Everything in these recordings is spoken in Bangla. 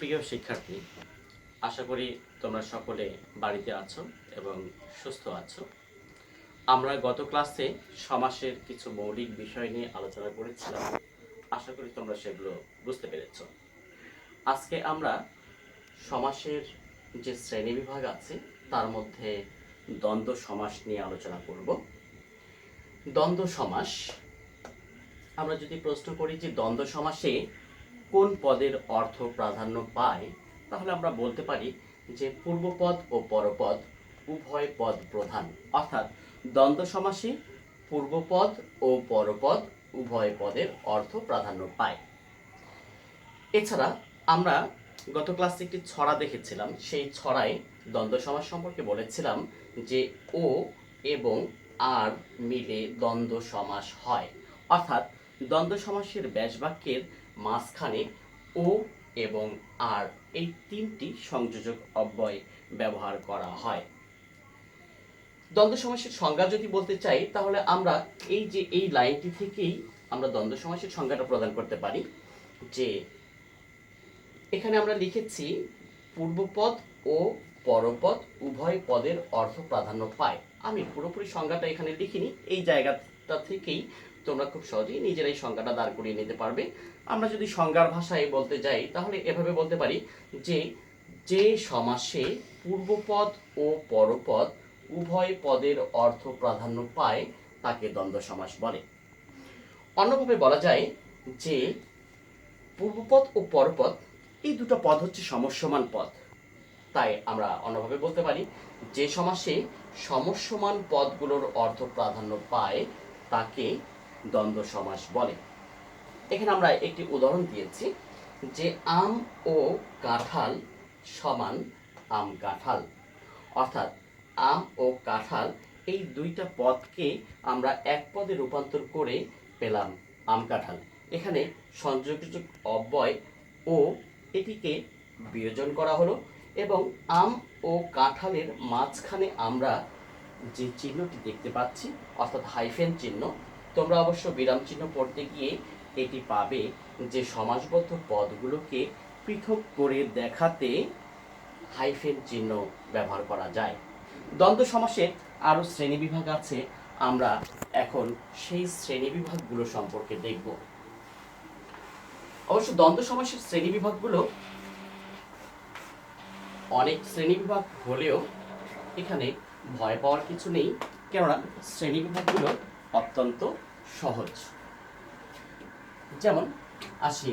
প্রিয় শিক্ষার্থী, আশা করি তোমরা সকলে বাড়িতে আছো এবং সুস্থ আছো। আমরা গত ক্লাসে সমাসের কিছু মৌলিক বিষয় নিয়ে আলোচনা করেছিলাম। আশা করি তোমরা সেগুলো বুঝতে পেরেছো। আজকে আমরা সমাসের যে শ্রেণীবিভাগ আছে তার মধ্যে দ্বন্দ্ব সমাস নিয়ে আলোচনা করব। দ্বন্দ্ব সমাস, আমরা যদি প্রশ্ন করি যে দ্বন্দ্ব সমাসে কোন পদের অর্থ প্রাধান্য পায়, তাহলে আমরা বলতে পারি যে পূর্বপদ ও পরপদ উভয় পদ প্রধান। অর্থাৎ দ্বন্দ্ব সমাসে পূর্বপদ ও পরপদ উভয় পদের অর্থ প্রাধান্য পায়। এছাড়া আমরা গত ক্লাসে একটি ছড়া দেখেছিলাম। সেই ছড়ায় দ্বন্দ্ব সমাস সম্পর্কে বলেছিলাম যে ও এবং আর মিলে দ্বন্দ্ব সমাস হয়। অর্থাৎ দ্বন্দ্ব সমাসের ব্যাসবাক্যের মাঝখানে ও এবং আর এই তিনটি সংযোজক অব্যয় ব্যবহার করা হয়। দ্বন্দ্ব সমাসের সংজ্ঞা যদি বলতে চাই, তাহলে আমরা এই লাইনটি থেকেই আমরা দ্বন্দ্ব সমাসের সংজ্ঞাটা প্রদান করতে পারি। যে এখানে আমরা লিখেছি পূর্বপদ ও পরপদ উভয় পদের অর্থ প্রাধান্য পায়। আমি পুরোপুরি সংজ্ঞাটা এখানে লিখিনি, এই জায়গাটা থেকেই তোমরা খুব সহজেই নিজেরাই সংজ্ঞাটা দাঁড় করিয়ে নিতে পারবে। আমরা যদি সংজ্ঞার ভাষায় বলতে যাই, তাহলে এভাবে বলতে পারি যে যে সমাসে পূর্বপদ ও পরপদ উভয় পদের অর্থ প্রাধান্য পায় তাকে দ্বন্দ্ব সমাস বলে। অন্যভাবে বলা যায় যে পূর্বপদ ও পরপদ এই দুটো পদ হচ্ছে সমস্যমান পদ। তাই আমরা অন্যভাবে বলতে পারি যে সমাসে সমস্যমান পদগুলোর অর্থ প্রাধান্য পায় তাকে দ্বন্দ্ব সমাস বলে। এখানে আমরা একটি উদাহরণ দিয়েছি যে আম ও কাঁঠাল সমান আম কাঁঠাল। অর্থাৎ আম ও কাঁঠাল এই দুইটা পদকে আমরা এক পদে রূপান্তর করে পেলাম আম কাঁঠাল। এখানে সংযোজক অব্যয় ও এটিকে বিয়োজন করা হলো এবং আম ও কাঁঠালের মাঝখানে আমরা যে চিহ্নটি দেখতে পাচ্ছি অর্থাৎ হাইফেন চিহ্ন, তোমরা অবশ্য বিরাম চিহ্ন পড়তে গিয়ে এটি পাবে যে সমাসবদ্ধ পদগুলোকে পৃথক করে দেখাতে হাইফেন চিহ্ন ব্যবহার করা যায়। দ্বন্দ্ব সমাসের আরও শ্রেণীবিভাগ আছে, আমরা এখন সেই শ্রেণীবিভাগগুলো সম্পর্কে দেখব। অবশ্য দ্বন্দ্ব সমাসের শ্রেণীবিভাগগুলো অনেক শ্রেণীবিভাগ হলেও এখানে ভয় পাওয়ার কিছু নেই, কেননা শ্রেণীবিভাগগুলো অত্যন্ত সহজ। যেমন আসি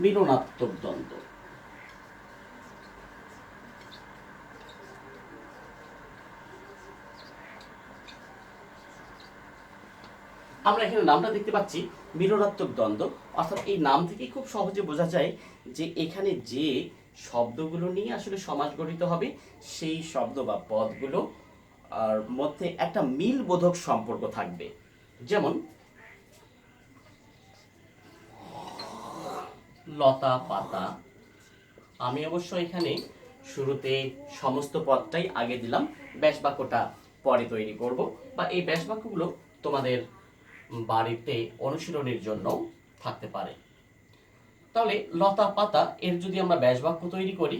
মিলনাত্মক দ্বন্দ্ব। আমরা এখানে নামটা দেখতে পাচ্ছি মিলনাত্মক দ্বন্দ্ব। অর্থাৎ এই নাম থেকেই খুব সহজে বোঝা যায় যে এখানে যে শব্দগুলো নিয়ে আসলে সমাস গঠিত হবে সেই শব্দ বা পদগুলো আর মধ্যে একটা মিল বোধক সম্পর্ক থাকবে। যেমন লতা পাতা। আমি অবশ্য এখানে শুরুতে সমস্ত পদটাই আগে দিলাম, ব্যাসবাক্যটা পরে তৈরি করব, বা এই ব্যাসবাক্যগুলো তোমাদের বাড়িতে অনুশীলনের জন্য থাকতে পারে। তাহলে লতা পাতা এর যদি আমরা ব্যাসবাক্য তৈরি করি,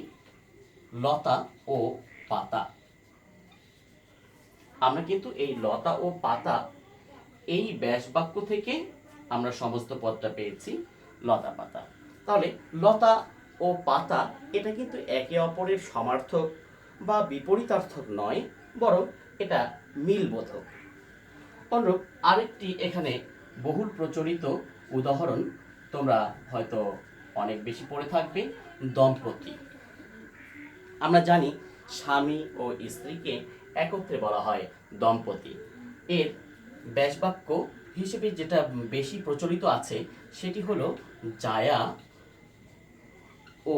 লতা ও পাতা, আমরা কিন্তু এই লতা ও পাতা এই ব্যাসবাক্য থেকে আমরা সমস্ত পদটা পেয়েছি লতা পাতা। তাহলে লতা ও পাতা এটা কিন্তু একে অপরের সমার্থক বা বিপরীতার্থক নয়, বরং এটা মিলবোধক। অনুরূপ আরেকটি এখানে বহুল প্রচলিত উদাহরণ তোমরা হয়তো অনেক বেশি পড়ে থাকবে, দম্পতি। আমরা জানি স্বামী ও স্ত্রীকে একত্রে বলা হয় দম্পতি। এর ব্যাসবাক্য হিসেবে যেটা বেশি প্রচলিত আছে সেটি হলো জায়া ও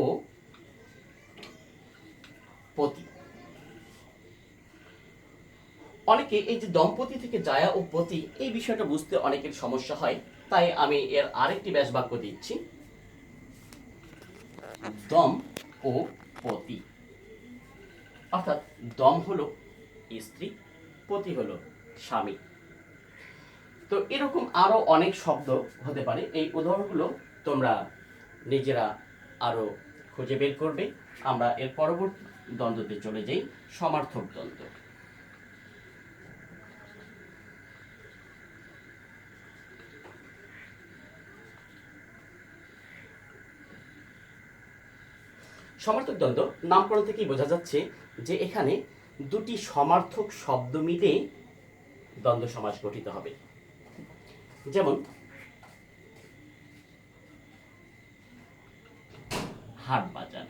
পতি। অনেকে এই যে দম্পতি থেকে জায়া ও পতি এই বিষয়টা বুঝতে অনেকের সমস্যা হয়, তাই আমি এর আরেকটি ব্যাসবাক্য দিচ্ছি, দম ও পতি। অর্থাৎ দম হলো স্ত্রী, পতি হলো স্বামী। তো এরকম আরো অনেক শব্দ হতে পারে। এই উদাহরণগুলো তোমরা নিজেরা আরও খুঁজে বের করবে। আমরা এর পরবর্তী দ্বন্দ্বতে চলে যাই, সমার্থক দ্বন্দ্ব। সমার্থক দ্বন্দ্ব নামকরণ থেকেই বোঝা যাচ্ছে যে এখানে দুটি সমার্থক শব্দ মিলে দ্বন্দ্ব সমাস গঠিত হবে। যেমন হাট বাজার।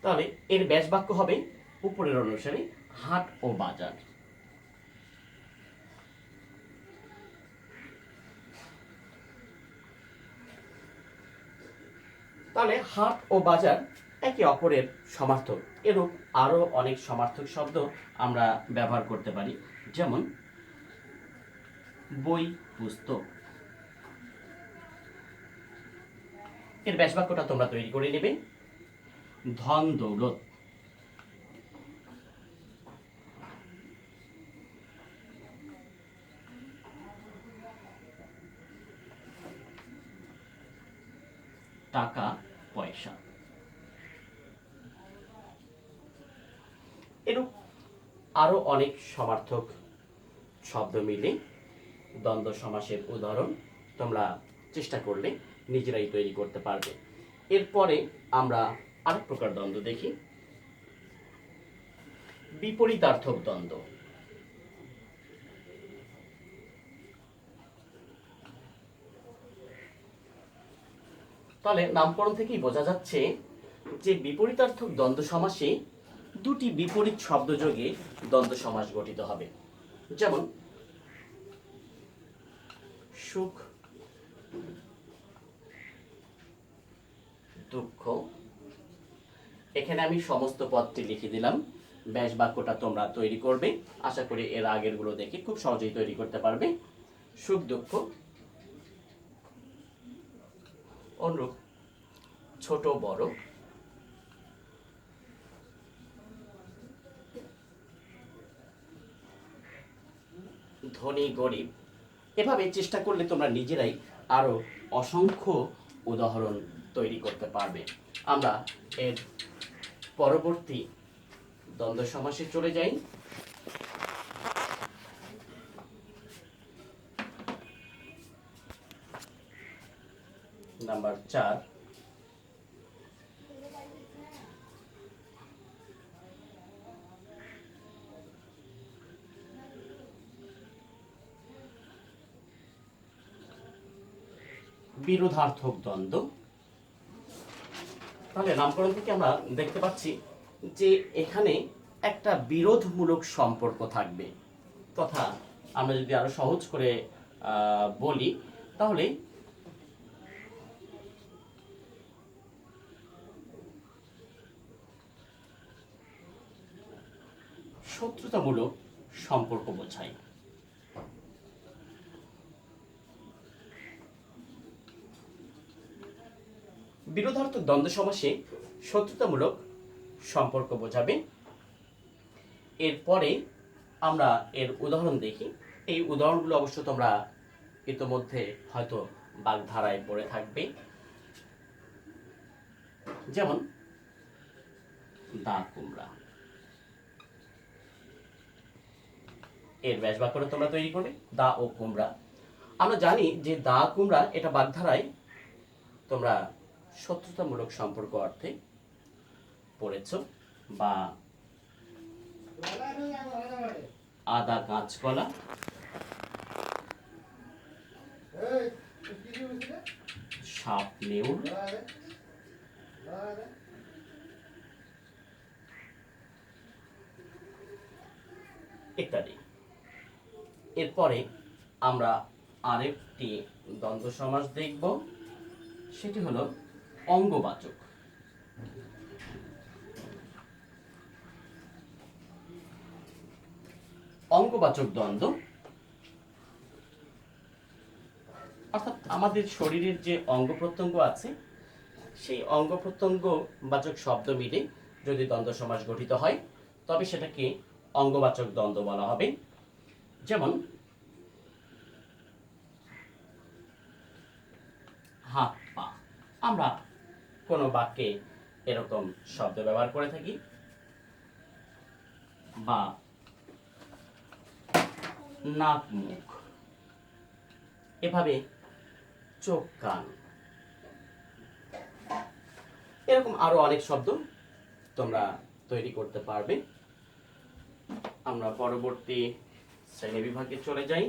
তাহলে এর ব্যাস বাক্য হবে উপরের অনুসারে হাট ও বাজার। তাহলে হাট ও বাজার একে অপরের সমার্থক। এরূপ আরো অনেক সমার্থক শব্দ আমরা ব্যবহার করতে পারি, যেমন বই পুস্তক। এর ব্যাস বাক্যটা তোমরা তৈরি করে নেবে। ধন দৌলত। টাকা পয়সা। এরূপ আরো অনেক সমার্থক শব্দ মিলে দ্বন্দ্ব সমাসের উদাহরণ তোমরা চেষ্টা করলে নিজেরাই তৈরি করতে পারবে। এরপরে আমরা আরেক প্রকার দ্বন্দ্ব দেখি, বিপরীতার্থক দ্বন্দ্ব। তাহলে নামকরণ থেকেই বোঝা যাচ্ছে যে বিপরীতার্থক দ্বন্দ্ব সমাসে দুটি বিপরীত শব্দ যোগে দ্বন্দ্ব সমাস গঠিত হবে। যেমন সুখ দুঃখ। এখানে আমি সমস্ত পদটি লিখে দিলাম, ব্যাস বাক্যটা তোমরা তৈরি করবে। আশা করি এর আগের গুলো দেখে খুব সহজেই তৈরি করতে পারবে। সুখ দুঃখ। অনুরূপ ছোট বড়। ধনী গরিব। এভাবে চেষ্টা করলে তোমরা নিজেরাই আরো অসংখ্য উদাহরণ তৈরি করতে পারবে। আমরা এর পরবর্তী দ্বন্দ্ব সমাসে চলে যাই। নাম্বার 4, বিরোধার্থক দ্বন্দ্ব। তাহলে নামকরণ থেকে আমরা দেখতে পাচ্ছি যে এখানে একটা বিরোধমূলক সম্পর্ক থাকবে, তথা আমরা যদি আরো সহজ করে বলি তাহলে শত্রুতামূলক সম্পর্ক বোঝায়। বিরোধার্থক দ্বন্দ্ব সমাসে শত্রুতামূলক সম্পর্ক বোঝাবে। এরপরে আমরা এর উদাহরণ দেখি। এই উদাহরণগুলো অবশ্য তোমরা ইতোমধ্যে হয়তো বাগধারায় পড়ে থাকবে। যেমন দা কুমড়া। এর ব্যাস বাক্যটা তোমরা তৈরি করবে, দা ও কুমড়া। আমরা জানি যে দা কুমড়া এটা বাগধারায় তোমরা শত্রুতামূলক সম্পর্ক অর্থে পড়েছ। বা আদা কাঁচকলা, সাপ নেউল, ইত্যাদি। এরপরে আমরা আরেকটি দ্বন্দ্ব সমাস দেখব, সেটি হলো অঙ্গবাচক। অঙ্গবাচক দ্বন্দ্ব অর্থাৎ আমাদের শরীরের যে অঙ্গ প্রত্যঙ্গ আছে সেই অঙ্গ প্রত্যঙ্গ বাচক শব্দ মিলে যদি দ্বন্দ্ব সমাস গঠিত হয় তবে সেটাকে অঙ্গবাচক দ্বন্দ্ব বলা হবে। যেমন হাত পা। আমরা কোনো বাক্যে এরকম শব্দ ব্যবহার করে থাকি, বা নাক মুখ, এভাবে চোখ কান, এরকম আরো অনেক শব্দ তোমরা তৈরি করতে পারবে। আমরা পরবর্তী শ্রেণী বিভাগে চলে যাই।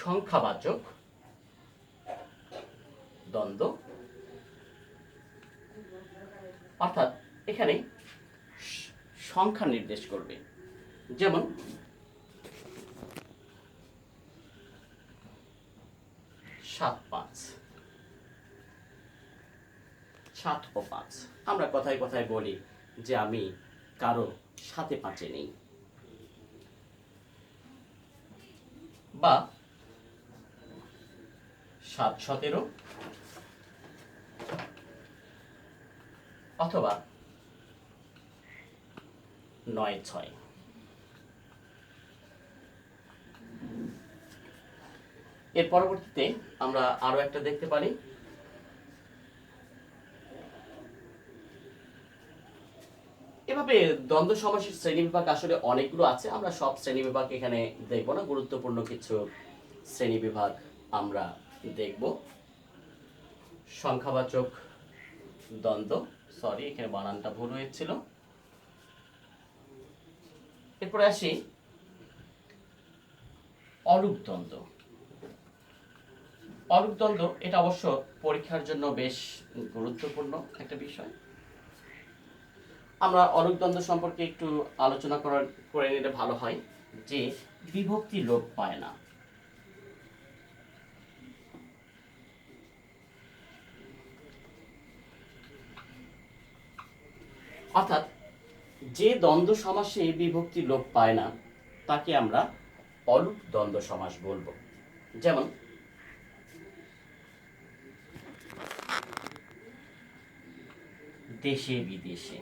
সংখ্যাবাচক দ্বন্দ্ব, অর্থাৎ এখানে সংখ্যা নির্দেশ করবে। যেমন 7 ও 5। আমরা কথায় কথায় বলি যে আমি কারো সাথে পাঁচে নেই, বা 7 17, অথবা 9 6। এর পরবর্তীতে আমরা আরো একটা দেখতে পারি, এভাবে দ্বন্দ্ব সমাসের শ্রেণীবিভাগ আসলে অনেকগুলো আছে। আমরা সব শ্রেণীবিভাগ এখানে দেখব না, গুরুত্বপূর্ণ কিছু শ্রেণীবিভাগ আমরা দেখব। সংখ্যাবাচক দ্বন্দ্ব, এখানে বানানটা ভুল হয়েছিল। এরপরে আসি অলুক দ্বন্দ্ব। অলুক দ্বন্দ্ব এটা অবশ্য পরীক্ষার জন্য বেশ গুরুত্বপূর্ণ একটা বিষয়। আমরা অলুক দ্বন্দ্ব সম্পর্কে একটু আলোচনা করে নিলে ভালো হয়, যে বিভক্তি লোপ পায় না। অর্থাৎ যে দ্বন্দ্ব সমাসে বিভক্তি লোপ পায় না তাকে আমরা অলুক দ্বন্দ্ব সমাস বলবো। যেমন দেশে বিদেশে,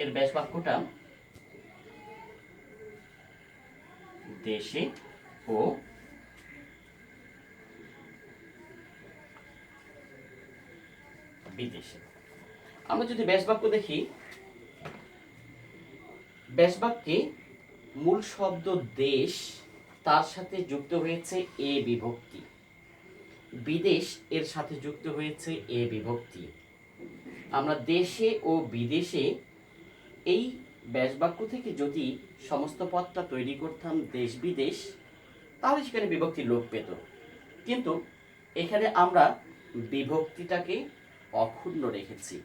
এর ব্যাস বাক্যটা দেশে ও বিদেশে। আমরা যদি ব্যাস বাক্য দেখি, ব্যাস বাক্যে মূল শব্দ দেশ, তার সাথে যুক্ত হয়েছে এ বিভক্তি, বিদেশ এর সাথে যুক্ত হয়েছে এ বিভক্তি। আমরা দেশে ও বিদেশে এই ব্যাস বাক্য থেকে যদি সমস্ত পদটা তৈরি করতাম দেশ বিদেশ, তাহলে সেখানে বিভক্তি লোপ পেত। কিন্তু এখানে আমরা বিভক্তিটাকে অক্ষুণ্ণ রেখেছি,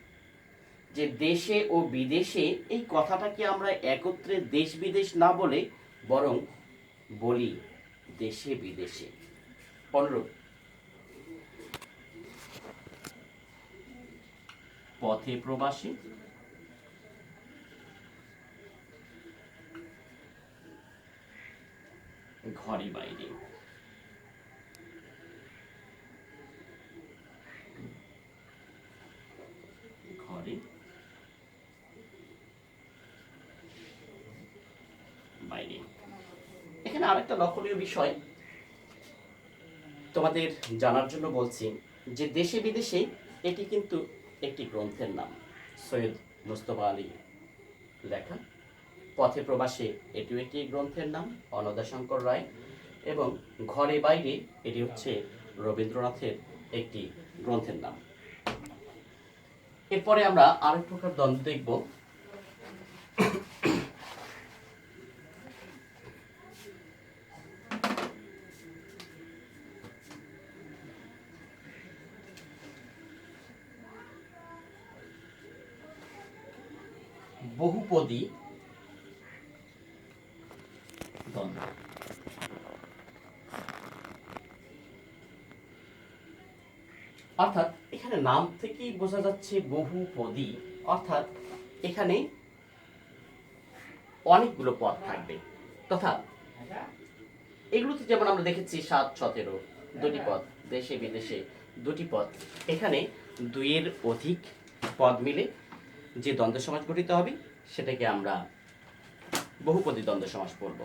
যে দেশে ও বিদেশে এই কথাটাকে আমরা একত্রে দেশ বিদেশ না বলে বরং বলি দেশে বিদেশে। 15 পথে প্রবাসী, ঘরে বাইরে, ঘরে বাইরে। এখানে আরেকটা লক্ষণীয় বিষয় তোমাদের জানার জন্য বলছি, যে দেশে বিদেশে এটি কিন্তু একটি গ্রন্থের নাম, সৈয়দ মুস্তফা আলী লেখা। পথে প্রবাসে এটিও একটি গ্রন্থের নাম, অন্নদাশঙ্কর রায়। এবং ঘরে বাইরে এটি হচ্ছে রবীন্দ্রনাথের একটি গ্রন্থের নাম। এরপরে আমরা আরেক প্রকার দ্বন্দ্ব দেখব, বহুপদী দ্বন্দ্ব। অর্থাৎ এখানে নাম থেকেই বোঝা যাচ্ছে বহুপদী, অর্থাৎ এখানে অনেকগুলো পদ থাকবে। তথা এগুলোতে যেমন আমরা দেখেছি 7 17 দুটি পদ, দেশে বিদেশে দুটি পদ, এখানে 2 এর অধিক পদ মিলে যে দ্বন্দ্ব সমাস গঠিত হবে সেটাকে আমরা বহুপদী দ্বন্দ্ব সমাস পড়ব।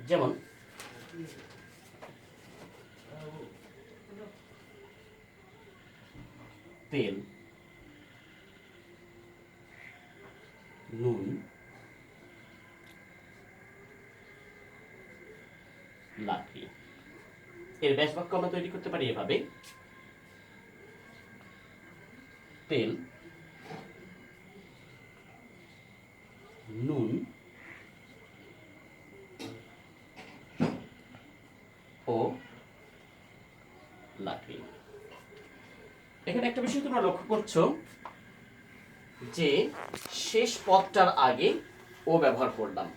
যেমন তেল, নুন, লাঠি। এর ব্যাস বাক্য আমরা তৈরি করতে পারি এভাবে: তেল, নুন ও লাঠি। এখানে একটা বিষয় তোমরা লক্ষ্য করছো যে শেষ পদটার আগে ও ব্যবহার করলাম।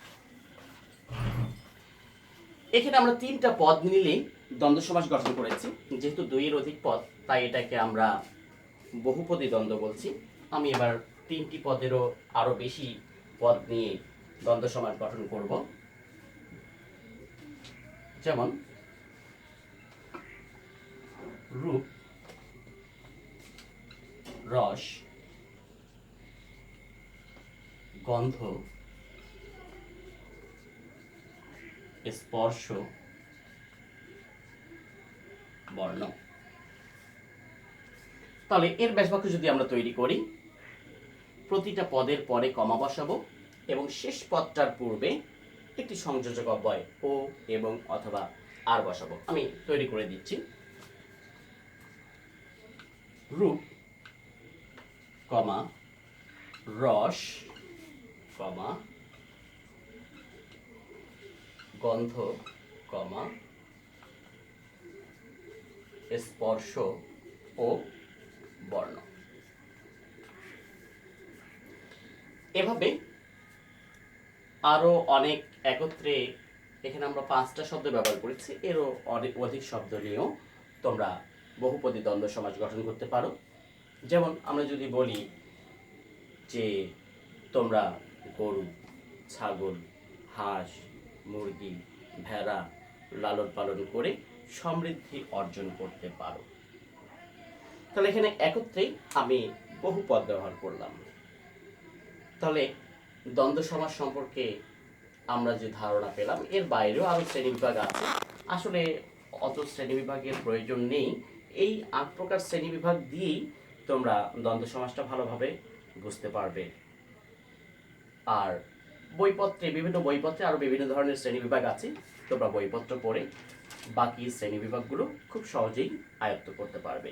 এখানে আমরা 3টা পদ মিলে দ্বন্দ্ব সমাস গঠন করেছি। যেহেতু 2-এর অধিক পদ, তাই এটাকে আমরা বহুপদী দ্বন্দ্ব বলছি। আমি এবার 3টি পদেরও আরো বেশি পদ নিয়ে দ্বন্দ্ব সমাস গঠন করব। যেমন রূপ, রস, গন্ধ, স্পর্শ, বর্ণ। তাহলে এর ব্যাসবাক্য যদি আমরা তৈরি করি, প্রতিটা পদের পরে কমা বসাবো এবং শেষ পদটার পূর্বে একটি সংযোজক অব্যয় ও এবং অথবা আর বসাবো। আমি তৈরি করে দিচ্ছি। রূপ, কমা, রস, কমা, গন্ধ, কমা, স্পর্শ ও বর্ণ। এভাবে আরো অনেক একত্রে এখানে আমরা 5টা শব্দ ব্যবহার করেছি, এরও অনেক অধিক শব্দ নিয়েও তোমরা বহুপদী দ্বন্দ্ব সমাস গঠন করতে পারো। যেমন আমরা যদি বলি যে তোমরা গরু, ছাগল, হাঁস, মুরগি, ভেড়া লালন পালন করে সমৃদ্ধি অর্জন করতে পারো, তাহলে এখানে একত্রেই আমি বহুপদ ব্যবহার করলাম। তাহলে দ্বন্দ্ব সমাস সম্পর্কে আমরা যে ধারণা পেলাম, এর বাইরেও আরো শ্রেণীবিভাগ আছে। আসলে অত শ্রেণীবিভাগের প্রয়োজন নেই। এই 8 প্রকার শ্রেণীবিভাগ দিয়েই তোমরা দ্বন্দ্ব সমাসটা ভালোভাবে বুঝতে পারবে। আর বিভিন্ন বইপত্রে আরো বিভিন্ন ধরনের শ্রেণীবিভাগ আছে। তোমরা বইপত্র পড়ে বাকি শ্রেণীবিভাগগুলো খুব সহজেই আয়ত্ত করতে পারবে।